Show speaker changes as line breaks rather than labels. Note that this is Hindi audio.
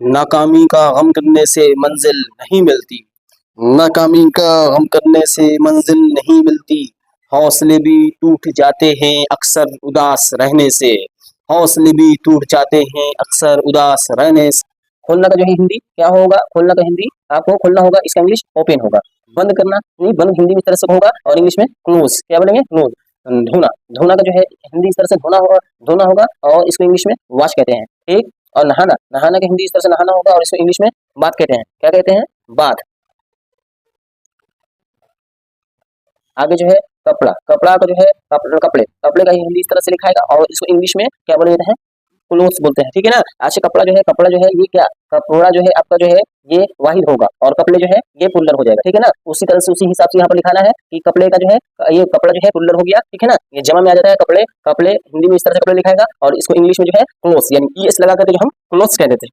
नाकामी का गम करने से मंजिल नहीं मिलती। नाकामी का गम करने से मंजिल नहीं मिलती। हौसले भी टूट जाते हैं अक्सर उदास रहने से। हौसले भी टूट जाते हैं अक्सर उदास रहने से। खोलना का जो है हिंदी क्या होगा? खोलना का हिंदी आपको खोलना होगा, इसका इंग्लिश ओपन होगा। बंद करना नहीं, बंद हिंदी में इस तरह से होगा और इंग्लिश में क्लोज। क्या बोलेंगे? क्लोज। धोना, धोना का जो है हिंदी इस तरह से धोना होगा, धोना होगा और इसको इंग्लिश में वॉश कहते हैं। ठीक। और नहाना, नहाना का हिंदी इस तरह से नहाना होगा और इसको इंग्लिश में बाथ कहते हैं। क्या कहते हैं? बाथ। आगे जो है कपड़ा, कपड़ा का जो है कपड़े, कपड़े का हिंदी इस तरह से लिखाएगा और इसको इंग्लिश में क्या बोले जाते हैं? क्लोथ्स बोलते हैं। ठीक है ना? अच्छा, कपड़ा जो है, कपड़ा जो है ये क्या, कपड़ा जो है आपका जो है ये वाहिद होगा और कपड़े जो है ये प्लुरल हो जाएगा। ठीक है ना? उसी तरह से उसी हिसाब से यहाँ पर लिखाना है कि कपड़े का जो है ये कपड़ा जो है प्लुरल हो गया। ठीक है ना? ये जमा में आ जाता है कपड़े, कपड़े हिंदी में इस तरह से कपड़े लिखाएगा और इसको इंग्लिश में जो है क्लोथ्स यानी ES लगा करके जो हम क्लोथ्स कह देते हैं।